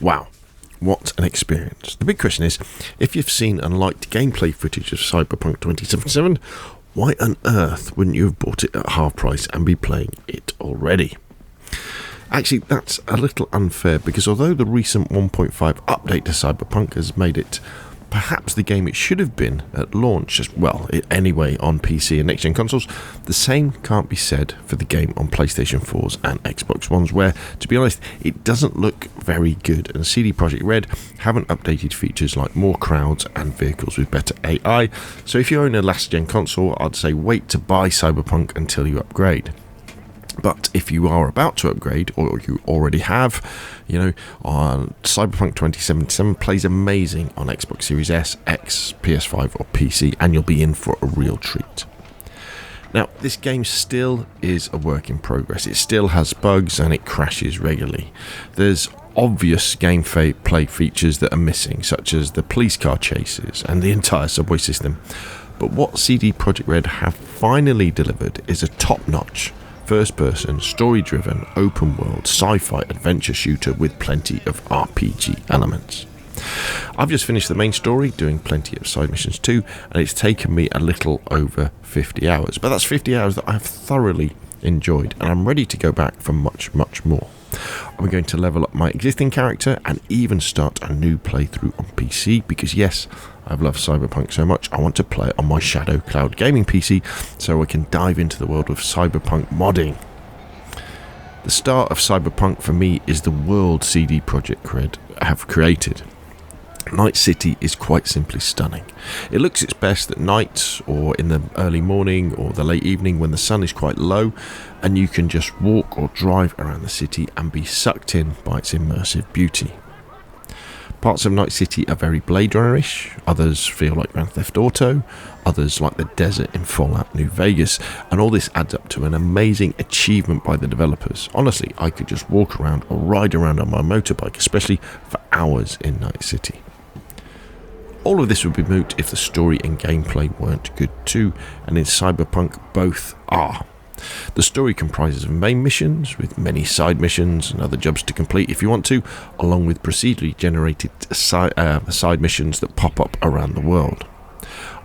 Wow, what an experience. The big question is, if you've seen and liked gameplay footage of Cyberpunk 2077, why on earth wouldn't you have bought it at half price and be playing it already? Actually, that's a little unfair, because although the recent 1.5 update to Cyberpunk has made it perhaps the game it should have been at launch, anyway on PC and next-gen consoles, the same can't be said for the game on PlayStation 4s and Xbox Ones, where, to be honest, it doesn't look very good, and CD Projekt Red haven't updated features like more crowds and vehicles with better AI, so if you own a last-gen console, I'd say wait to buy Cyberpunk until you upgrade. But if you are about to upgrade, or you already have, Cyberpunk 2077 plays amazing on Xbox Series S, X, PS5 or PC, and you'll be in for a real treat. Now, this game still is a work in progress. It still has bugs and it crashes regularly. There's obvious gameplay features that are missing, such as the police car chases and the entire subway system. But what CD Projekt Red have finally delivered is a top-notch first-person, story-driven, open-world, sci-fi adventure shooter with plenty of RPG elements. I've just finished the main story, doing plenty of side missions too, and it's taken me a little over 50 hours. But that's 50 hours that I've thoroughly enjoyed, and I'm ready to go back for much, much more. I'm going to level up my existing character and even start a new playthrough on PC, because yes, I've loved Cyberpunk so much, I want to play it on my Shadow Cloud gaming PC so I can dive into the world of Cyberpunk modding. The start of Cyberpunk for me is the world CD Projekt Red have created. Night City is quite simply stunning. It looks its best at night, or in the early morning or the late evening when the sun is quite low, and you can just walk or drive around the city and be sucked in by its immersive beauty. Parts of Night City are very Blade Runner-ish, others feel like Grand Theft Auto, others like the desert in Fallout New Vegas, and all this adds up to an amazing achievement by the developers. Honestly, I could just walk around or ride around on my motorbike, especially for hours in Night City. All of this would be moot if the story and gameplay weren't good too, and in Cyberpunk both are. The story comprises of main missions, with many side missions and other jobs to complete if you want to, along with procedurally generated side missions that pop up around the world.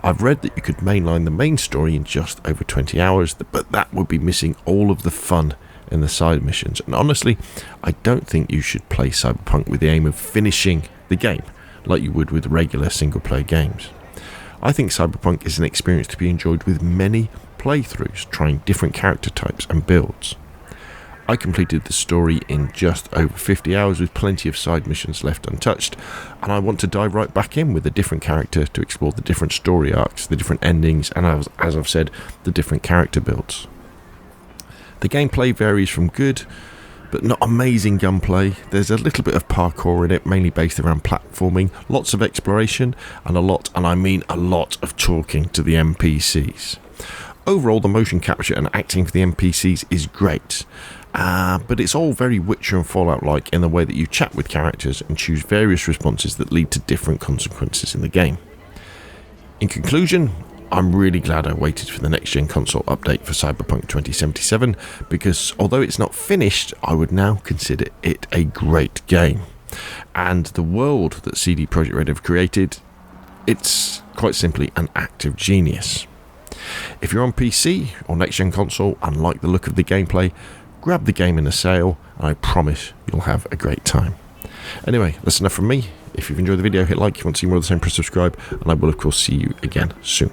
I've read that you could mainline the main story in just over 20 hours, but that would be missing all of the fun in the side missions, and honestly, I don't think you should play Cyberpunk with the aim of finishing the game, like you would with regular single-player games. I think Cyberpunk is an experience to be enjoyed with many playthroughs, trying different character types and builds. I completed the story in just over 50 hours with plenty of side missions left untouched, and I want to dive right back in with a different character to explore the different story arcs, the different endings, and as I've said, the different character builds. The gameplay varies from good but not amazing gunplay. There's a little bit of parkour in it, mainly based around platforming, lots of exploration, and I mean a lot of talking to the NPCs. Overall, the motion capture and acting for the NPCs is great, but it's all very Witcher and Fallout-like in the way that you chat with characters and choose various responses that lead to different consequences in the game. In conclusion, I'm really glad I waited for the next-gen console update for Cyberpunk 2077, because although it's not finished, I would now consider it a great game. And the world that CD Projekt Red have created, it's quite simply an act of genius. If you're on PC or next-gen console and like the look of the gameplay, grab the game in a sale, and I promise you'll have a great time. Anyway, that's enough from me. If you've enjoyed the video, hit like. If you want to see more of the same, press subscribe, and I will of course see you again soon.